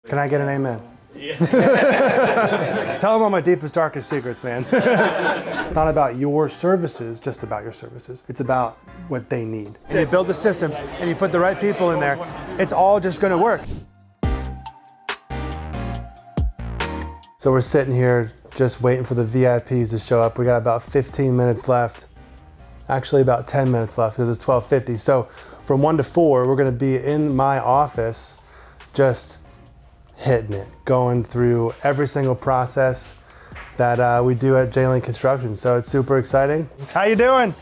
Can I get an amen? Yeah. Tell them all my deepest, darkest secrets, man. It's not about your services, just about your services. It's about what they need. And you build the systems and you put the right people in there, it's all just gonna work. So we're sitting here just waiting for the VIPs to show up. We got about 15 minutes left. Actually about 10 minutes left because it's 12:50. So from 1 to 4, we're gonna be in my office just hitting it, going through every single process that we do at J-Link Construction. So it's super exciting. How you doing?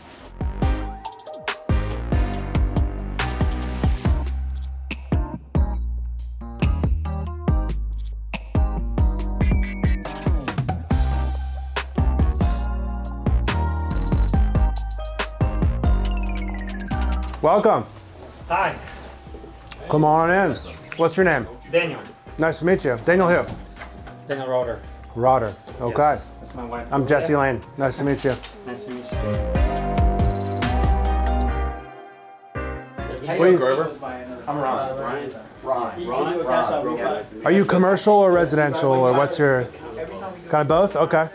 Welcome. Hi. Come on in. What's your name? Daniel. Nice to meet you. Daniel who? Daniel Roder. Roder. Okay. Yes, that's my wife. I'm Jesse Lane. Nice to meet you. Nice to meet you. What are you, I'm Ron. are you commercial or residential, or what's your, kind of both? Okay.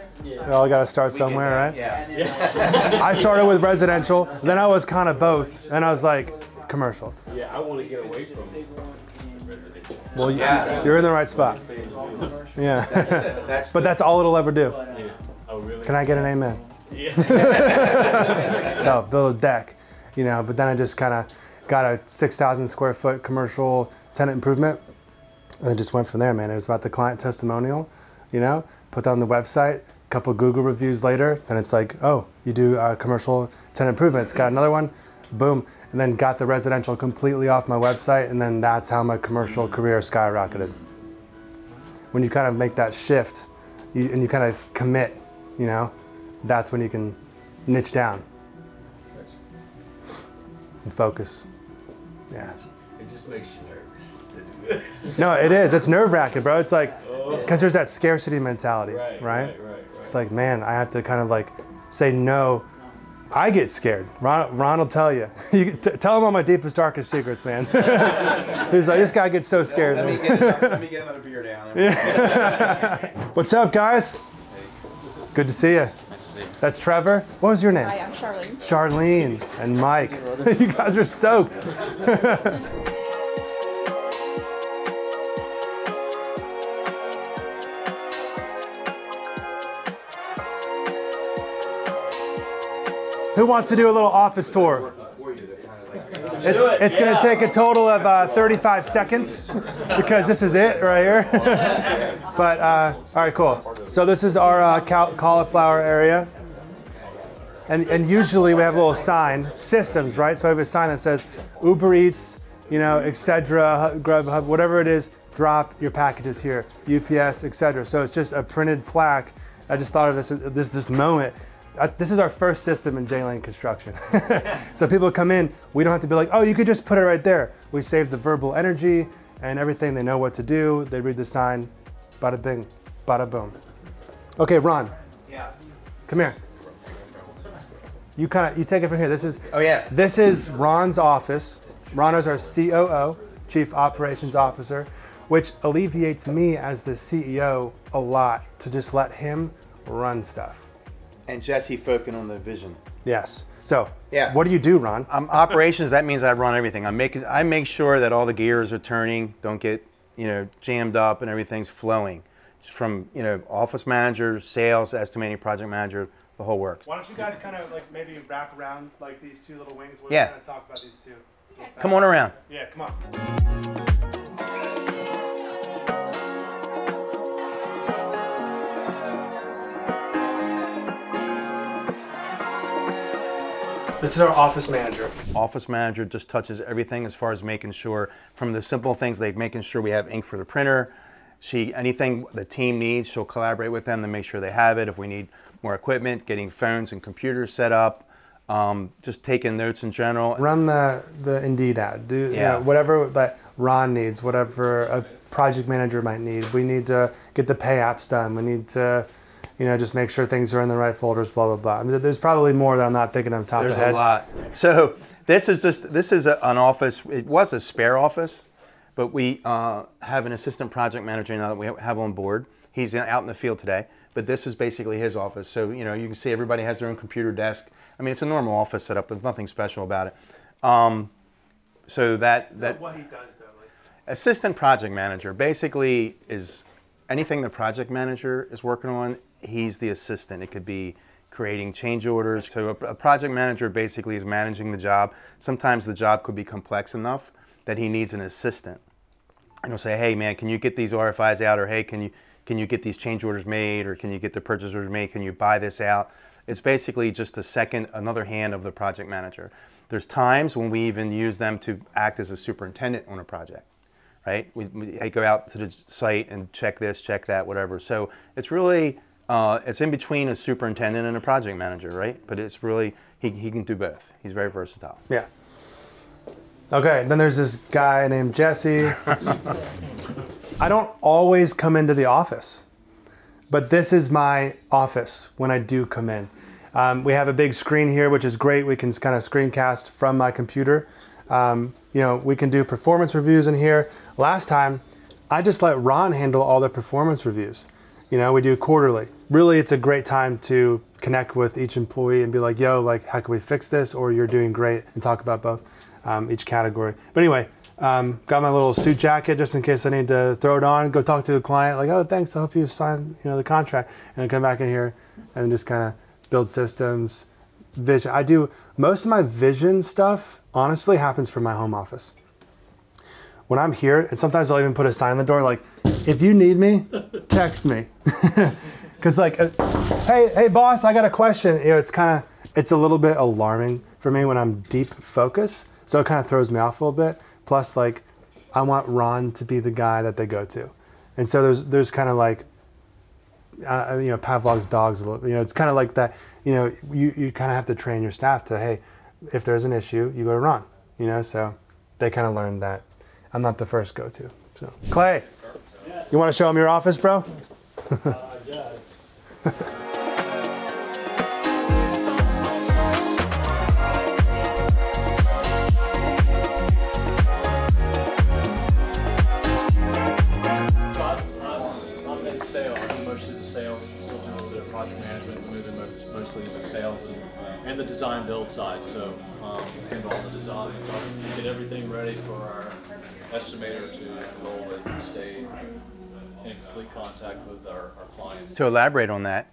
Well, I got to start somewhere, right? Yeah. I started with residential, then I was kind of both, and I was like, commercial. Yeah, I want to get away from residential. Well, yeah, you're in the right spot. Yeah. But that's all it'll ever do. Yeah. Oh, really? Can I get an amen? Yeah. So build a deck, you know, but then I just kind of got a 6,000 square foot commercial tenant improvement, and it just went from there, man. It was about the client testimonial, you know, put that on the website, a couple Google reviews later, then it's like, oh, you do commercial tenant improvements, got another one, boom, and then got the residential completely off my website, and then that's how my commercial career skyrocketed. When you kind of make that shift, and you kind of commit, you know, that's when you can niche down and focus. Yeah. It just makes you nervous to do it. No, it is. It's nerve-wracking, bro. It's like, because there's that scarcity mentality, right? It's like, man, I have to kind of like say no. I get scared. Ron will tell you. You tell him all my deepest, darkest secrets, man. He's like, this guy gets so scared. Let me get another beer down. Yeah. What's up, guys? Hey. Good to see you. Nice to see you. That's Trevor. What was your name? Hi, I'm Charlene. Charlene and Mike. You guys are soaked. Who wants to do a little office tour? It's going to take a total of 35 seconds because this is it right here. But all right, cool. So this is our cauliflower area. And usually we have a little sign, systems, right? So I have a sign that says Uber Eats, you know, etc., Grubhub, whatever it is, drop your packages here, UPS, etc. So it's just a printed plaque. I just thought of this moment. This is our first system in J-Link Construction. So people come in, we don't have to be like, oh, you could just put it right there. We save the verbal energy and everything. They know what to do. They read the sign, bada bing, bada boom. Okay, Ron. Yeah. Come here. You take it from here. This is, Oh yeah. This is Ron's office. Ron is our COO, Chief Operations Officer, which alleviates me as the CEO a lot to just let him run stuff. And Jesse focusing on the vision. Yes. So, Yeah. What do you do, Ron? Operations. That means I run everything. I make sure that all the gears are turning, don't get jammed up, and everything's flowing. From office manager, sales, estimating, project manager, the whole works. Why don't you guys kind of like maybe wrap around like these two little wings? We're Yeah. going to talk about these two. Come on around. Yeah, come on. This is our office manager. Office manager just touches everything as far as making sure, from the simple things like making sure we have ink for the printer. Anything the team needs, she'll collaborate with them to make sure they have it. If we need more equipment, getting phones and computers set up, just taking notes in general. Run the Indeed ad. Do whatever that Ron needs, whatever a project manager might need. We need to get the pay apps done. We need to just make sure things are in the right folders, blah, blah, blah. I mean, there's probably more that I'm not thinking of top of the head. There's a lot. So this is an office. It was a spare office, But we have an assistant project manager now that we have on board. He's out in the field today, but this is basically his office. So, you know, you can see everybody has their own computer desk. I mean, it's a normal office setup. There's nothing special about it. So that what he does though, like assistant project manager basically is anything the project manager is working on, he's the assistant. It could be creating change orders. So a project manager basically is managing the job. Sometimes the job could be complex enough that he needs an assistant. And he'll say, hey man, can you get these RFIs out? Or hey, can you get these change orders made? Or can you get the purchase orders made? Can you buy this out? It's basically just another hand of the project manager. There's times when we even use them to act as a superintendent on a project, right? We go out to the site and check this, check that, whatever. So it's really, it's in between a superintendent and a project manager, right? But it's really, he can do both. He's very versatile. yeah. Okay, then there's this guy named Jesse. I don't always come into the office, but this is my office when I do come in. We have a big screen here, which is great. We can kind of screencast from my computer. You know, we can do performance reviews in here. Last time, I just let Ron handle all the performance reviews. You know, we do quarterly. Really, it's a great time to connect with each employee and be like, yo, like, how can we fix this? Or you're doing great, and talk about both, each category. But anyway, got my little suit jacket just in case I need to throw it on, go talk to a client, like, oh, thanks, I hope you sign, you know, the contract. And then come back in here and just kind of build systems, vision. I do most of my vision stuff, honestly, happens from my home office. When I'm here, and sometimes I'll even put a sign on the door like, if you need me, text me. Because like, hey boss, I got a question. You know, it's a little bit alarming for me when I'm deep focus. So it kind of throws me off a little bit. Plus like, I want Ron to be the guy that they go to. And so there's kind of like, you know, Pavlov's dogs, you know, it's kind of like that, you know, you kind of have to train your staff to, hey, if there's an issue, you go to Ron, you know, so they kind of learned that I'm not the first go-to. So, Clay, you want to show them your office, bro? Yes. Project management, moving mostly into sales and the design build side. So handle all the design, get everything ready for our estimator to roll it and stay in complete contact with our client. To elaborate on that,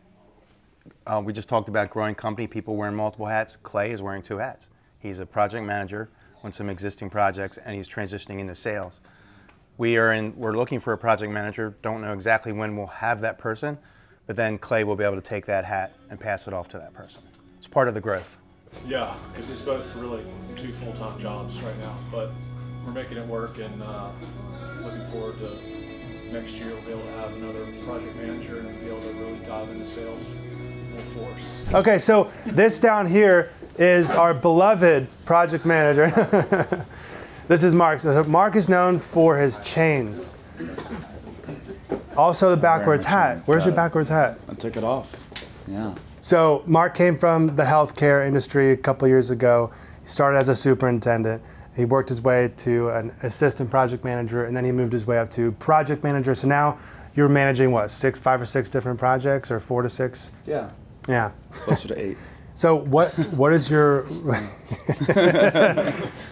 we just talked about growing company, people wearing multiple hats. Clay is wearing 2 hats. He's a project manager on some existing projects, and he's transitioning into sales. We're looking for a project manager. Don't know exactly when we'll have that person, but then Clay will be able to take that hat and pass it off to that person. It's part of the growth. Yeah, because it's both really 2 full-time jobs right now, but we're making it work, and looking forward to next year we'll be able to have another project manager and be able to really dive into sales full force. Okay, so this down here is our beloved project manager. This is Mark. So Mark is known for his chains. Also the backwards hat. Where's your backwards hat? I took it off. Yeah. So Mark came from the healthcare industry a couple years ago. He started as a superintendent. He worked his way to an assistant project manager, and then he moved his way up to project manager. So now you're managing what, 5 or 6 different projects, or 4 to 6? Yeah. Yeah. Closer to 8. So what is your?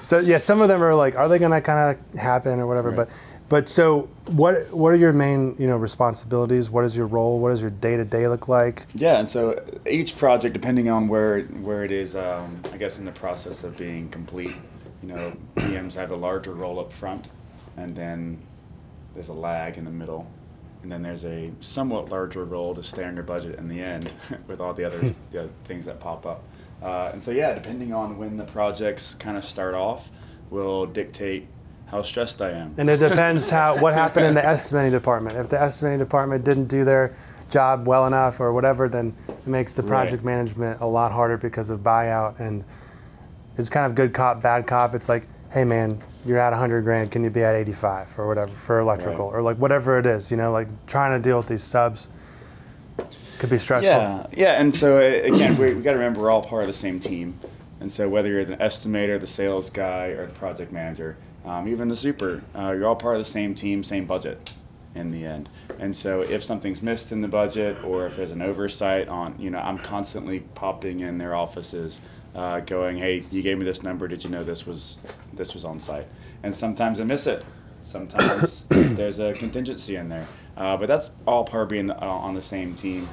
So yeah, some of them are like, are they gonna kind of happen or whatever? Right. But so what are your main responsibilities? What is your role? What does your day-to-day look like? Yeah, and so each project, depending on where it is, I guess in the process of being complete, PMs have a larger role up front, and then there's a lag in the middle, and then there's a somewhat larger role to stay under budget in the end with all the other things that pop up. And so yeah, depending on when the projects kind of start off, will dictate how stressed I am. And it depends what happened in the estimating department. If the estimating department didn't do their job well enough or whatever, then it makes the project management a lot harder because of buyout. And it's kind of good cop, bad cop. It's like, hey man, you're at 100 grand, can you be at 85 or whatever for electrical, or like whatever it is, like trying to deal with these subs could be stressful. Yeah, and so again, we got to remember we're all part of the same team. And so whether you're the estimator, the sales guy, or the project manager, even the super. You're all part of the same team, same budget in the end. And so if something's missed in the budget or if there's an oversight on, I'm constantly popping in their offices going, hey, you gave me this number, did you know this was on site? And sometimes I miss it. Sometimes there's a contingency in there. But that's all part of being on the same team.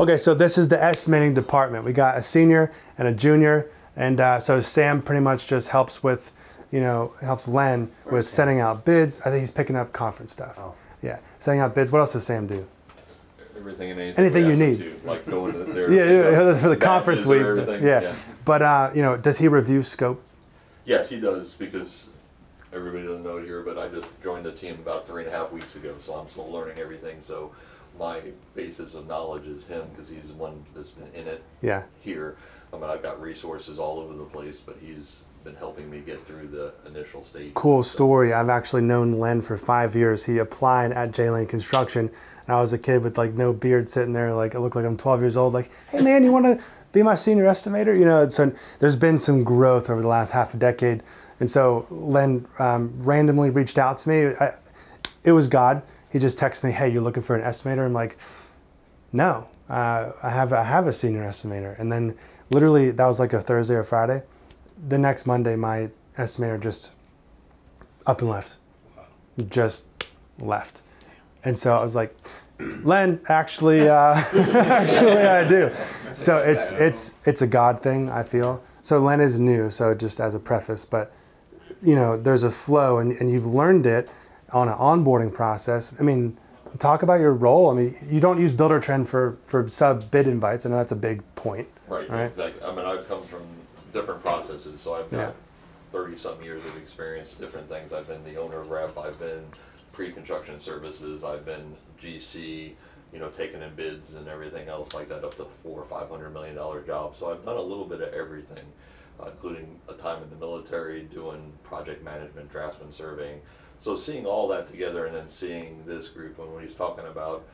Okay, so this is the estimating department. We got a senior and a junior, and so Sam pretty much just helps with, helps Len with sending out bids. I think he's picking up conference stuff. Oh. Yeah, sending out bids. What else does Sam do? Everything and anything. Anything we you ask him need. to, like going to their Yeah, for the conference week. Everything. Yeah, but does he review scope? Yes, he does, because everybody doesn't know it here, but I just joined the team about 3.5 weeks ago, so I'm still learning everything. So my basis of knowledge is him, because he's the one that's been in it here. I mean, I've got resources all over the place, but he's been helping me get through the initial stage. Cool story. I've actually known Len for 5 years. He applied at J-Lane Construction, and I was a kid with like no beard sitting there, like I look like I'm 12 years old, like, hey man, you want to be my senior estimator? So there's been some growth over the last half a decade. And so Len randomly reached out to me. It was God. He just texted me, hey, you're looking for an estimator? I'm like, no, I have a senior estimator. And then literally that was like a Thursday or Friday. The next Monday, my estimator just up and left, just left. And so I was like, Len, actually I do. So it's a God thing, I feel. So Len is new, so just as a preface, but there's a flow and you've learned it on an onboarding process. I mean, talk about your role. I mean, you don't use Buildertrend for sub bid invites. I know that's a big point. Right, exactly. I mean, I've come from different processes, so I've got 30-something years of experience, different things. I've been the owner rep, I've been pre-construction services, I've been GC, taking in bids and everything else like that, up to $400 or $500 million jobs. So I've done a little bit of everything, including a time in the military, doing project management, draftsman surveying. So seeing all that together and then seeing this group, and when he's talking about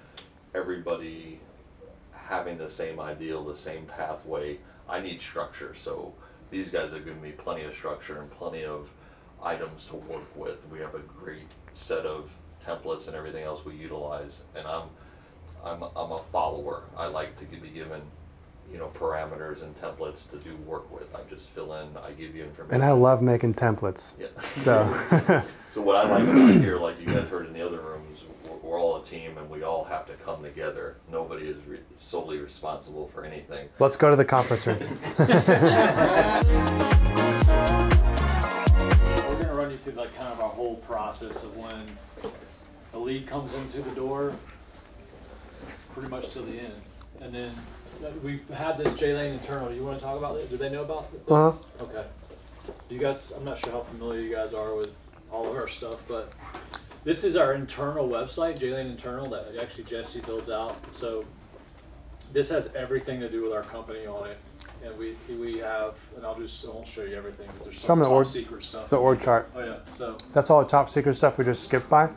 everybody having the same ideal, the same pathway, I need structure. So these guys are giving me plenty of structure and plenty of items to work with. We have a great set of templates and everything else we utilize, and I'm a follower. I like to be given parameters and templates to do work with. I just fill in, I give you information. And I love making templates. Yeah. So so what I like about here, like you guys heard in the other rooms, we're all a team and we all have to come together. Nobody is solely responsible for anything. Let's go to the conference room. We're gonna run you through like kind of our whole process of when a lead comes into the door, pretty much till the end, and then we had this J-Lane internal. Do you want to talk about it? Do they know about this? Okay. You guys, I'm not sure how familiar you guys are with all of our stuff, but this is our internal website, J-Lane Internal, that actually Jesse builds out. So this has everything to do with our company on it, and we have, and I won't show you everything because there's some top secret stuff. The org chart. Oh yeah, so that's all the top secret stuff we just skipped by.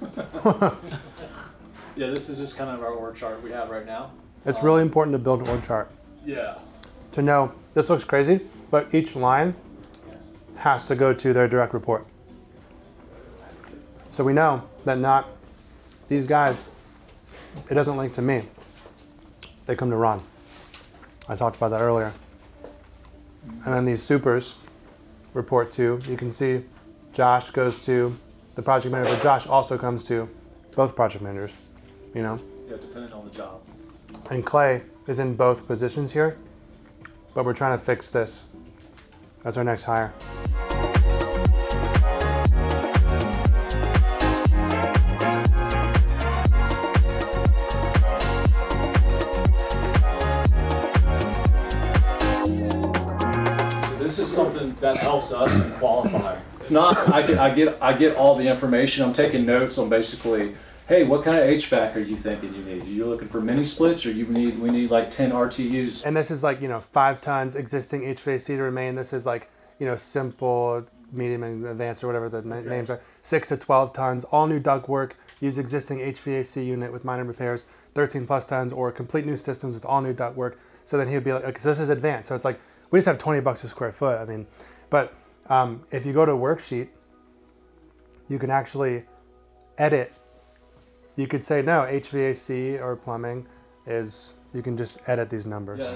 yeah, this is just kind of our org chart we have right now. It's really important to build an org chart. Yeah. To know, this looks crazy, but each line has to go to their direct report. So we know that not these guys, it doesn't link to me. They come to Ron. I talked about that earlier. And then these supers report to, you can see Josh goes to the project manager, but Josh also comes to both project managers, Yeah, depending on the job. And Clay is in both positions here, but we're trying to fix this. That's our next hire. So this is something that helps us qualify. If not, I get all the information. I'm taking notes on basically, hey, what kind of HVAC are you thinking you need? Are you looking for mini splits, or we need like 10 RTUs? And this is like 5 tons existing HVAC to remain. This is like simple, medium, and advanced, or whatever the names are. 6 to 12 tons, all new ductwork. Use existing HVAC unit with minor repairs. 13 plus tons, or complete new systems with all new ductwork. So then he would be like, okay, so this is advanced. So it's like We just have 20 bucks a square foot. I mean, but if you go to a worksheet, you can actually edit. You could say, no, HVAC or plumbing is, you can just edit these numbers. Yeah.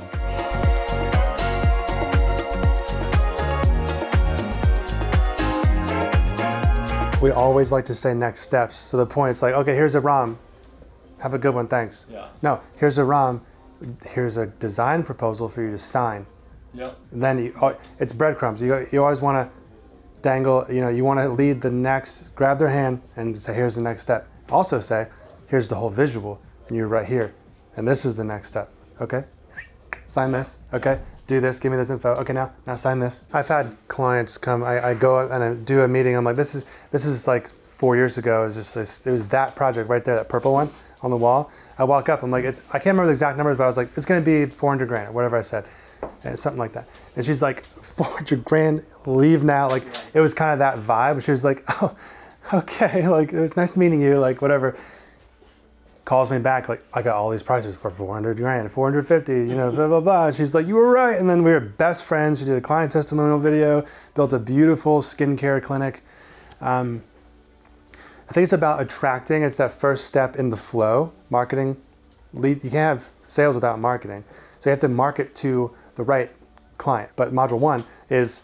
We always like to say next steps. So the point is like, okay, here's a ROM. Have a good one, thanks. Yeah. No, here's a ROM. Here's a design proposal for you to sign. Yep. And then it's breadcrumbs. You always want to dangle, you want to lead the next, grab their hand and say, here's the next step. Also say, here's the whole visual, and you're right here. And this is the next step, okay? Sign this, okay? Do this, give me this info. Okay, now sign this. I've had clients come, I go and I do a meeting, I'm like, this is like 4 years ago, it was that project right there, that purple one on the wall. I walk up, I'm like, I can't remember the exact numbers, but I was like, it's gonna be 400 grand, or whatever I said. And something like that. And she's like, 400 grand, leave now. Like, it was kind of that vibe. She was like, oh, okay, like, it was nice meeting you, like, whatever. Calls me back, like, I got all these prices for 400 grand, 450, blah, blah, blah. And she's like, you were right. And then we were best friends. She did a client testimonial video, built a beautiful skincare clinic. I think it's about attracting. It's that first step in the flow. Marketing, lead. You can't have sales without marketing. So you have to market to the right client. But module 1 is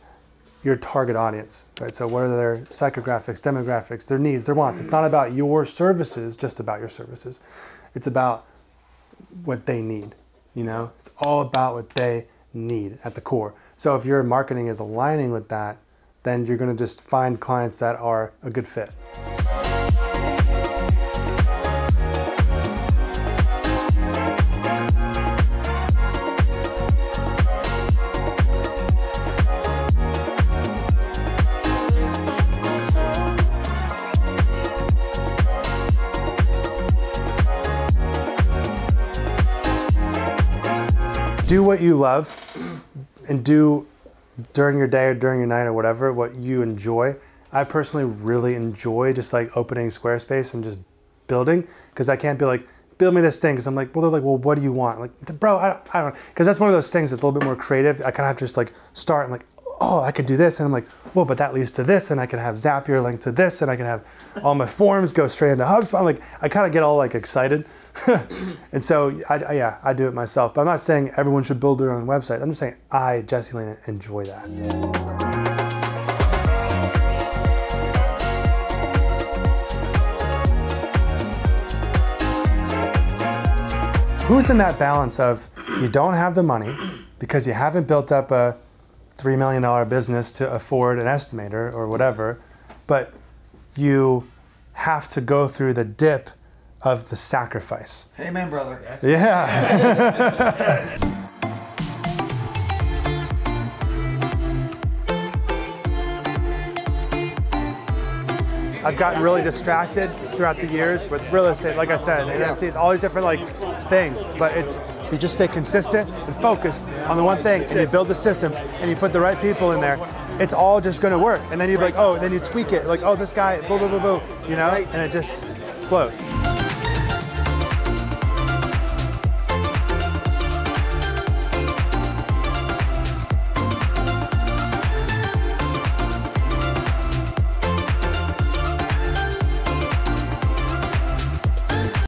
your target audience, right? So what are their psychographics, demographics, their needs, their wants? It's not about your services, just about your services. It's about what they need, It's all about what they need at the core. So if your marketing is aligning with that, then you're gonna just find clients that are a good fit. Do what you love and do during your day or during your night or whatever, what you enjoy. I personally really enjoy just like opening Squarespace and just building, because I can't be like, build me this thing, because I'm like, well, they're like, well, what do you want? Like, bro, I don't, because that's one of those things that's a little bit more creative. I kind of have to just like start and like, oh, I could do this. And I'm like, well, but that leads to this, and I can have Zapier link to this, and I can have all my forms go straight into HubSpot. I'm like, I kind of get all like excited. And so I do it myself. But I'm not saying everyone should build their own website. I'm just saying I, Jesse Lane, enjoy that. Who's in that balance of you don't have the money because you haven't built up a $3 million business to afford an estimator or whatever, but you have to go through the dip of the sacrifice. Amen, brother. Yes. Yeah. I've gotten really distracted throughout the years with real estate, like I said, NFTs, all these different like things. But it's, if you just stay consistent and focused on the one thing, and you build the systems, and you put the right people in there, it's all just going to work. And then you're like, oh, then you tweak it, like, oh, this guy, boo, boo, boo, boo, and it just flows.